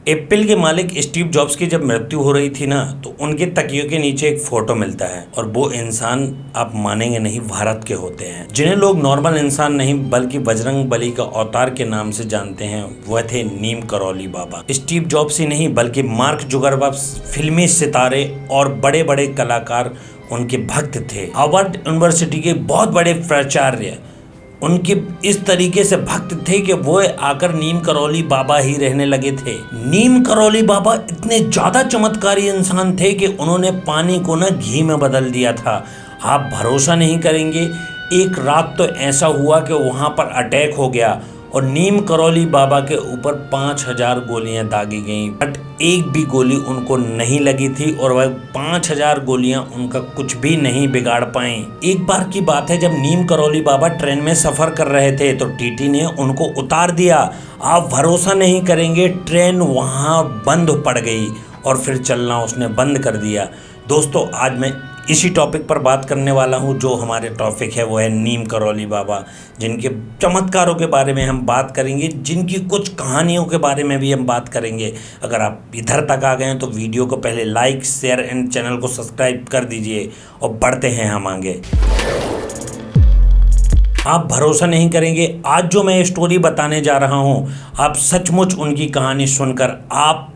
Apple के मालिक Steve jobs की जब मृत्यु हो रही थी ना, तो उनके तकियों के नीचे एक फोटो मिलता है और वो इंसान आप मानेंगे नहीं भारत के होते हैं, जिन्हें लोग नॉर्मल इंसान नहीं बल्कि बजरंग बली का अवतार के नाम से जानते हैं। वह थे नीम करौली बाबा। स्टीव जॉब्स ही नहीं बल्कि मार्क जुकरबर्ग, फिल्मी सितारे और बड़े बड़े कलाकार उनके भक्त थे। हार्वर्ड यूनिवर्सिटी के बहुत बड़े प्राचार्य उनके इस तरीके से भक्त थे कि वो आकर नीम करौली बाबा ही रहने लगे थे। नीम करौली बाबा इतने ज्यादा चमत्कारी इंसान थे कि उन्होंने पानी को ना घी में बदल दिया था। आप भरोसा नहीं करेंगे, एक रात तो ऐसा हुआ कि वहां पर अटैक हो गया और नीम करौली बाबा के ऊपर 5000 गोलियां दागी गईं, बट एक भी गोली उनको नहीं लगी थी और वह 5000 गोलियां उनका कुछ भी नहीं बिगाड़ पाई। एक बार की बात है, जब नीम करौली बाबा ट्रेन में सफर कर रहे थे तो टीटी ने उनको उतार दिया। आप भरोसा नहीं करेंगे, ट्रेन वहां बंद पड़ गई और फिर चलना उसने बंद कर दिया। दोस्तों, आज मैं इसी टॉपिक पर बात करने वाला हूं। जो हमारे टॉपिक है वो है नीम करौली बाबा, जिनके चमत्कारों के बारे में हम बात करेंगे, जिनकी कुछ कहानियों के बारे में भी हम बात करेंगे। अगर आप इधर तक आ गए हैं तो वीडियो को पहले लाइक, शेयर एंड चैनल को सब्सक्राइब कर दीजिए और बढ़ते हैं हम आगे। आप भरोसा नहीं करेंगे, आज जो मैं स्टोरी बताने जा रहा हूं, आप सचमुच उनकी कहानी सुनकर आप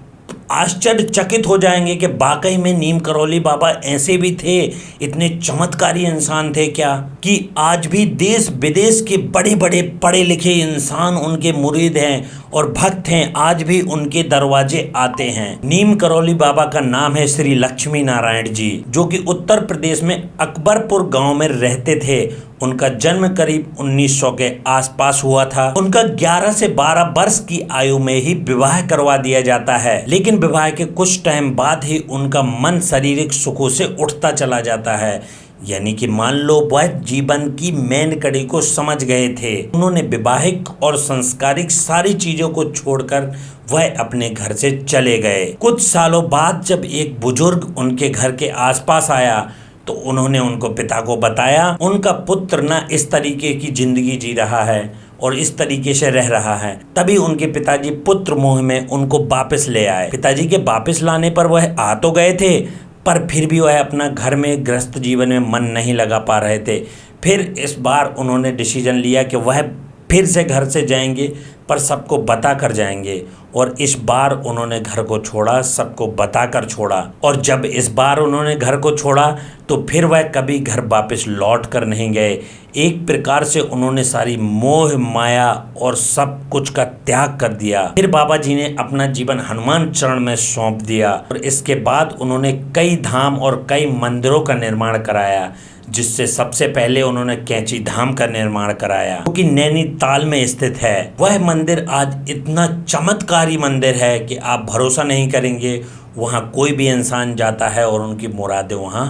आश्चर्यचकित हो जाएंगे कि वाकई में नीम करौली बाबा ऐसे भी थे, इतने चमत्कारी इंसान थे क्या, कि आज भी देश विदेश के बड़े बड़े पढ़े लिखे इंसान उनके मुरीद हैं और भक्त हैं, आज भी उनके दरवाजे आते हैं। नीम करौली बाबा का नाम है श्री लक्ष्मी नारायण जी, जो कि उत्तर प्रदेश में अकबरपुर गांव में रहते थे। उनका जन्म करीब 1900 के आसपास हुआ था। उनका 11 से 12 वर्ष की आयु में ही विवाह करवा दिया जाता है, लेकिन विवाह के कुछ टाइम बाद ही उनका मन शारीरिक सुखों से उठता चला जाता है। यानी कि मान लो वह जीवन की मेन कड़ी को समझ गए थे। उन्होंने विवाहिक और संस्कारिक सारी चीजों को छोड़कर वह अपने घर से चले गए। कुछ सालों बाद जब एक बुजुर्ग उनके घर के आसपास आया तो उन्होंने उनको पिता को बताया उनका पुत्र ना इस तरीके की जिंदगी जी रहा है और इस तरीके से रह रहा है। तभी उनके पिताजी पुत्र मोह में उनको वापस ले आए। पिताजी के वापस लाने पर वह आ तो गए थे, पर फिर भी वह अपना घर में गृहस्थ जीवन में मन नहीं लगा पा रहे थे। फिर इस बार उन्होंने डिसीजन लिया कि वह फिर से घर से जाएंगे, पर सबको बता कर जाएंगे। और इस बार उन्होंने घर को छोड़ा, सबको बताकर छोड़ा। और जब इस बार उन्होंने घर को छोड़ा तो फिर वह कभी घर वापस लौट कर नहीं गए। एक प्रकार से उन्होंने सारी मोह माया और सब कुछ का त्याग कर दिया। फिर बाबा जी ने अपना जीवन हनुमान चरण में सौंप दिया और इसके बाद उन्होंने कई धाम और कई मंदिरों का निर्माण कराया, जिससे सबसे पहले उन्होंने कैंची धाम का निर्माण कराया, जो कि नैनीताल में स्थित है। वह मंदिर आज इतना चमत्कारी मंदिर है कि आप भरोसा नहीं करेंगे, वहां कोई भी इंसान जाता है और उनकी मुरादें वहां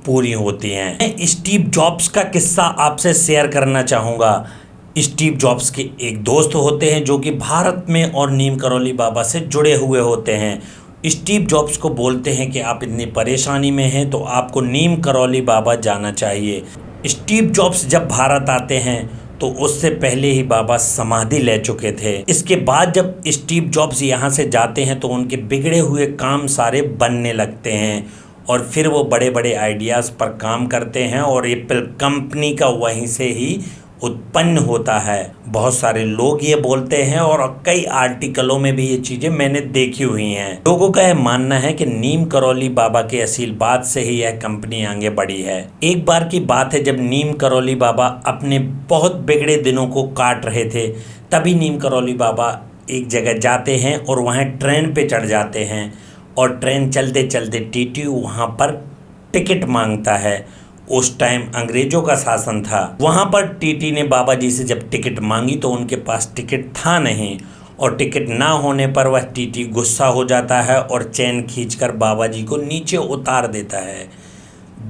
पूरी होती हैं। मैं स्टीव जॉब्स का किस्सा आपसे शेयर करना चाहूँगा। स्टीव जॉब्स के एक दोस्त होते हैं जो कि भारत में और नीम करौली बाबा से जुड़े हुए होते हैं। स्टीव जॉब्स को बोलते हैं कि आप इतनी परेशानी में हैं तो आपको नीम करौली बाबा जाना चाहिए। स्टीव जॉब्स जब भारत आते हैं तो उससे पहले ही बाबा समाधि ले चुके थे। इसके बाद जब स्टीव जॉब्स यहाँ से जाते हैं तो उनके बिगड़े हुए काम सारे बनने लगते हैं और फिर वो बड़े बड़े आइडियाज़ पर काम करते हैं और एप्पल कंपनी का वहीं से ही उत्पन्न होता है। बहुत सारे लोग ये बोलते हैं और कई आर्टिकलों में भी ये चीज़ें मैंने देखी हुई हैं। लोगों का यह मानना है कि नीम करौली बाबा के आशीर्वाद से ही यह कंपनी आगे बढ़ी है। एक बार की बात है, जब नीम करौली बाबा अपने बहुत बिगड़े दिनों को काट रहे थे, तभी नीम करौली बाबा एक जगह जाते हैं और वहाँ ट्रेन पे चढ़ जाते हैं और ट्रेन चलते चलते टीटी वहाँ पर टिकट मांगता है। उस टाइम अंग्रेजों का शासन था। वहाँ पर टीटी ने बाबा जी से जब टिकट मांगी तो उनके पास टिकट था नहीं और टिकट ना होने पर वह टीटी गुस्सा हो जाता है और चैन खींचकर बाबा जी को नीचे उतार देता है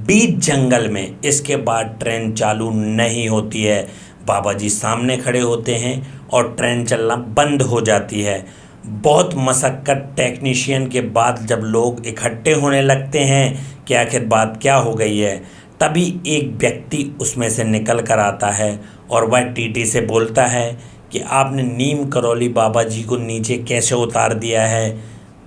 बीच जंगल में। इसके बाद ट्रेन चालू नहीं होती है। बाबा जी सामने खड़े होते हैं और ट्रेन चलना बंद हो जाती है। बहुत मशक्क़त टेक्नीशियन के बाद जब लोग इकट्ठे होने लगते हैं कि आखिर बात क्या हो गई है, तभी एक व्यक्ति उसमें से निकल कर आता है और वह टीटी से बोलता है कि आपने नीम करौली बाबा जी को नीचे कैसे उतार दिया है।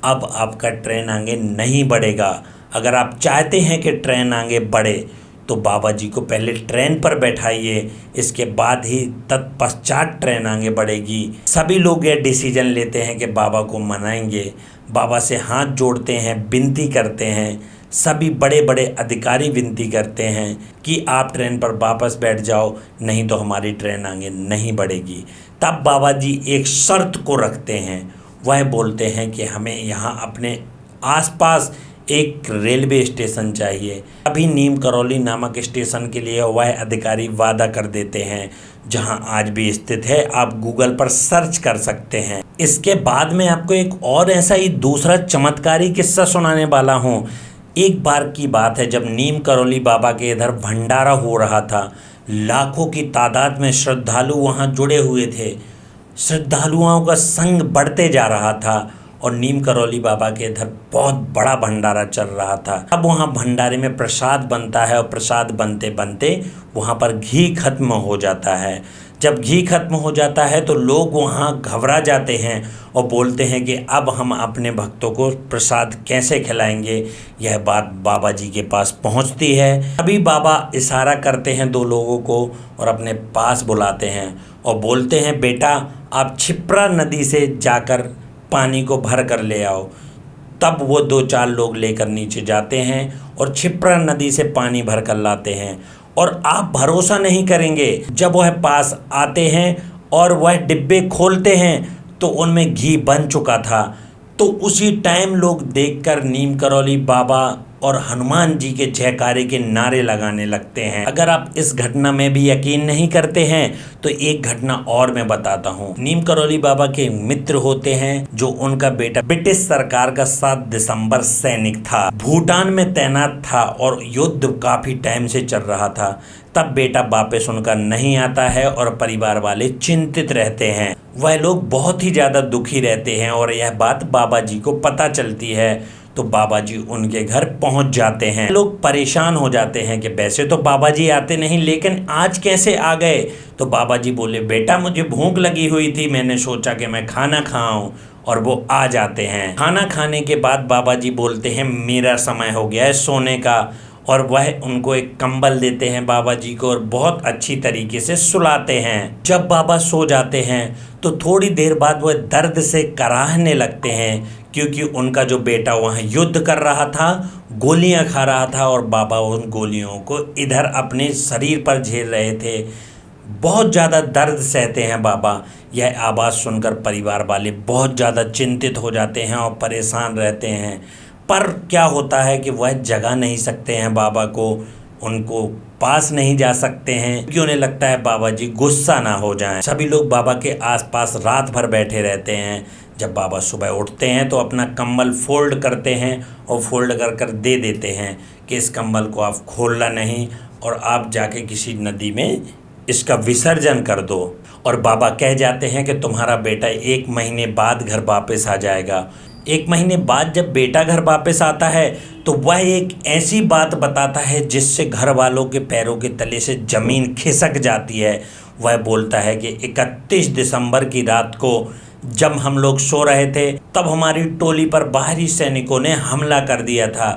अब आपका ट्रेन आगे नहीं बढ़ेगा। अगर आप चाहते हैं कि ट्रेन आगे बढ़े तो बाबा जी को पहले ट्रेन पर बैठाइए, इसके बाद ही तत्पश्चात ट्रेन आगे बढ़ेगी। सभी लोग ये डिसीजन लेते हैं कि बाबा को मनाएंगे, बाबा से हाथ जोड़ते हैं, विनती करते हैं। सभी बड़े बड़े अधिकारी विनती करते हैं कि आप ट्रेन पर वापस बैठ जाओ, नहीं तो हमारी ट्रेन आगे नहीं बढ़ेगी। तब बाबा जी एक शर्त को रखते हैं। वह बोलते हैं कि हमें यहाँ अपने आसपास एक रेलवे स्टेशन चाहिए। अभी नीम करौली नामक स्टेशन के लिए वह अधिकारी वादा कर देते हैं, जहां आज भी स्थित है। आप गूगल पर सर्च कर सकते हैं। इसके बाद में आपको एक और ऐसा ही दूसरा चमत्कारी किस्सा सुनाने वाला हूं। एक बार की बात है जब नीम करौली बाबा के इधर भंडारा हो रहा था। लाखों की तादाद में श्रद्धालु वहां जुड़े हुए थे। श्रद्धालुओं का संग बढ़ते जा रहा था और नीम करौली बाबा के इधर बहुत बड़ा भंडारा चल रहा था। अब वहाँ भंडारे में प्रसाद बनता है और प्रसाद बनते बनते वहाँ पर घी खत्म हो जाता है। जब घी खत्म हो जाता है तो लोग वहाँ घबरा जाते हैं और बोलते हैं कि अब हम अपने भक्तों को प्रसाद कैसे खिलाएंगे। यह बात बाबा जी के पास पहुँचती है। अभी बाबा इशारा करते हैं दो लोगों को और अपने पास बुलाते हैं और बोलते हैं, बेटा आप छिप्रा नदी से जाकर पानी को भर कर ले आओ। तब वो दो चार लोग लेकर नीचे जाते हैं और छिप्रा नदी से पानी भर कर लाते हैं। और आप भरोसा नहीं करेंगे, जब वह पास आते हैं और वह डिब्बे खोलते हैं तो उनमें घी बन चुका था। तो उसी टाइम लोग देखकर नीम करौली बाबा और हनुमान जी के जयकारे के नारे लगाने लगते हैं। अगर आप इस घटना में भी यकीन नहीं करते हैं तो एक घटना और मैं बताता हूँ। नीम करौली बाबा के मित्र होते हैं जो उनका बेटा ब्रिटिश सरकार का 7 दिसंबर सैनिक था, भूटान में तैनात था और युद्ध काफी टाइम से चल रहा था। तब बेटा वापस उनका नहीं आता है और परिवार वाले चिंतित रहते हैं। वह लोग बहुत ही ज्यादा दुखी रहते हैं और यह बात बाबा जी को पता चलती है तो बाबा जी उनके घर पहुंच जाते हैं। लोग परेशान हो जाते हैं कि वैसे तो बाबा जी आते नहीं, लेकिन आज कैसे आ गए। तो बाबा जी बोले, बेटा मुझे भूख लगी हुई थी, मैंने सोचा कि मैं खाना खाऊं, और वो आ जाते हैं। खाना खाने के बाद बाबा जी बोलते हैं, मेरा समय हो गया है सोने का, और वह उनको एक कंबल देते हैं बाबा जी को और बहुत अच्छी तरीके से सुलाते हैं। जब बाबा सो जाते हैं तो थोड़ी देर बाद वह दर्द से कराहने लगते हैं, क्योंकि उनका जो बेटा वहाँ युद्ध कर रहा था, गोलियां खा रहा था और बाबा उन गोलियों को इधर अपने शरीर पर झेल रहे थे। बहुत ज़्यादा दर्द सहते हैं बाबा। यह आवाज़ सुनकर परिवार वाले बहुत ज़्यादा चिंतित हो जाते हैं और परेशान रहते हैं। पर क्या होता है कि वह जगा नहीं सकते हैं बाबा को, उनको पास नहीं जा सकते हैं, क्योंकि उन्हें लगता है बाबा जी गुस्सा ना हो जाएं। सभी लोग बाबा के आसपास रात भर बैठे रहते हैं। जब बाबा सुबह उठते हैं तो अपना कंबल फोल्ड करते हैं और फोल्ड कर कर दे देते हैं कि इस कंबल को आप खोलना नहीं और आप जाके किसी नदी में इसका विसर्जन कर दो। और बाबा कह जाते हैं कि तुम्हारा बेटा 1 महीने बाद घर वापस आ जाएगा। 1 महीने बाद जब बेटा घर वापस आता है तो वह एक ऐसी बात बताता है जिससे घर वालों के पैरों के तले से ज़मीन खिसक जाती है। वह बोलता है कि 31 दिसंबर की रात को जब हम लोग सो रहे थे तब हमारी टोली पर बाहरी सैनिकों ने हमला कर दिया था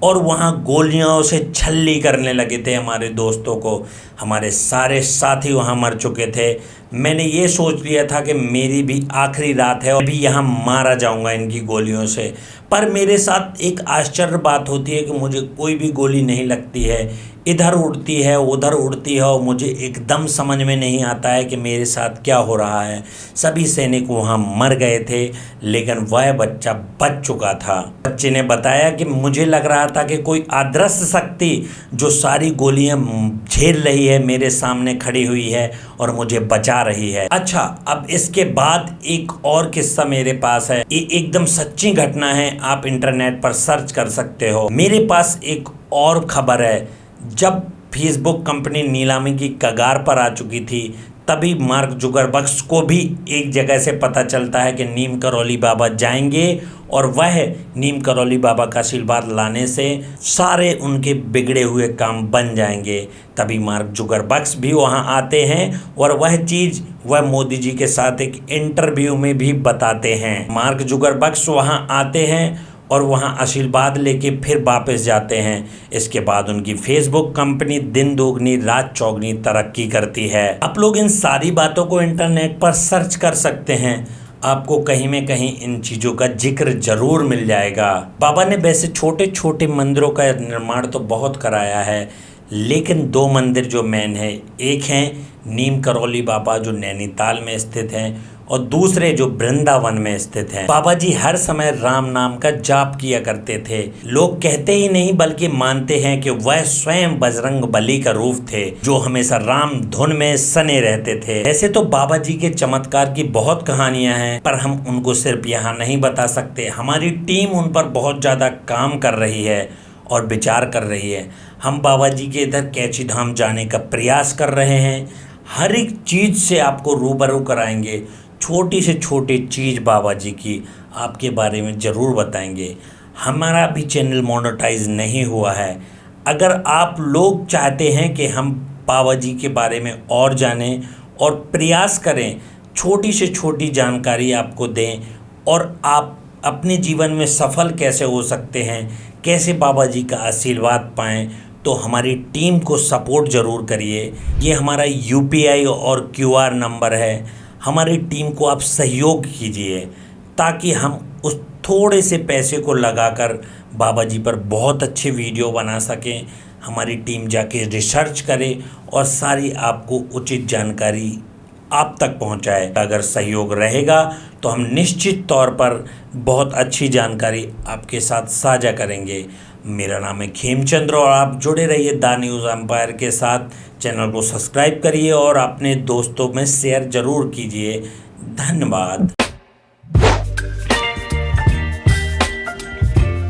और वहाँ गोलियों से छल्ली करने लगे थे हमारे दोस्तों को। हमारे सारे साथी वहाँ मर चुके थे। मैंने ये सोच लिया था कि मेरी भी आखिरी रात है और अभी यहाँ मारा जाऊँगा इनकी गोलियों से। पर मेरे साथ एक आश्चर्य बात होती है कि मुझे कोई भी गोली नहीं लगती है। इधर उड़ती है उधर उड़ती है और मुझे एकदम समझ में नहीं आता है कि मेरे साथ क्या हो रहा है। सभी सैनिक वहाँ मर गए थे लेकिन वह बच्चा बच चुका था। बच्चे ने बताया कि मुझे लग रहा था कि कोई अदृश्य शक्ति जो सारी गोलियां झेल रही है मेरे सामने खड़ी हुई है और मुझे बचा रही है। अच्छा, अब इसके बाद एक और किस्सा मेरे पास है। ये एकदम सच्ची घटना है, आप इंटरनेट पर सर्च कर सकते हो। मेरे पास एक और खबर है। जब फेसबुक कंपनी नीलामी की कगार पर आ चुकी थी तभी मार्क जुकरबर्ग को भी एक जगह से पता चलता है कि नीम करौली बाबा जाएंगे और वह नीम करौली बाबा का आशीर्वाद लाने से सारे उनके बिगड़े हुए काम बन जाएंगे। तभी मार्क जुकरबर्ग भी वहां आते हैं और वह चीज़ वह मोदी जी के साथ एक इंटरव्यू में भी बताते हैं। मार्क जुकरबर्ग वहां आते हैं और वहां आशीर्वाद लेके फिर वापस जाते हैं। इसके बाद उनकी फेसबुक कंपनी दिन दोगुनी रात चौगुनी तरक्की करती है। आप लोग इन सारी बातों को इंटरनेट पर सर्च कर सकते हैं, आपको कहीं में कहीं इन चीज़ों का जिक्र जरूर मिल जाएगा। बाबा ने वैसे छोटे छोटे मंदिरों का निर्माण तो बहुत कराया है, लेकिन दो मंदिर जो मेन है, एक है नीम करौली बाबा जो नैनीताल में स्थित हैं और दूसरे जो वृंदावन में स्थित हैं। बाबा जी हर समय राम नाम का जाप किया करते थे। लोग कहते ही नहीं बल्कि मानते हैं कि वह स्वयं बजरंग बली का रूप थे जो हमेशा राम धुन में सने रहते थे। ऐसे तो बाबा जी के चमत्कार की बहुत कहानियां हैं, पर हम उनको सिर्फ यहाँ नहीं बता सकते। हमारी टीम उन पर बहुत ज़्यादा काम कर रही है और विचार कर रही है। हम बाबा जी के इधर कैची धाम जाने का प्रयास कर रहे हैं। हर एक चीज़ से आपको रूबरू कराएंगे। छोटी से छोटी चीज़ बाबा जी की आपके बारे में ज़रूर बताएंगे। हमारा भी चैनल मोनेटाइज नहीं हुआ है। अगर आप लोग चाहते हैं कि हम बाबा जी के बारे में और जानें और प्रयास करें, छोटी से छोटी जानकारी आपको दें और आप अपने जीवन में सफल कैसे हो सकते हैं, कैसे बाबा जी का आशीर्वाद पाएँ, तो हमारी टीम को सपोर्ट ज़रूर करिए। ये हमारा UPI और QR नंबर है। हमारी टीम को आप सहयोग कीजिए ताकि हम उस थोड़े से पैसे को लगाकर बाबा जी पर बहुत अच्छे वीडियो बना सकें। हमारी टीम जाके रिसर्च करे और सारी आपको उचित जानकारी आप तक पहुंचाए। अगर सहयोग रहेगा तो हम निश्चित तौर पर बहुत अच्छी जानकारी आपके साथ साझा करेंगे। मेरा नाम है खेमचंद्र और आप जुड़े रहिए द न्यूज़ एम्पायर के साथ। चैनल को सब्सक्राइब करिए और अपने दोस्तों में शेयर ज़रूर कीजिए। धन्यवाद।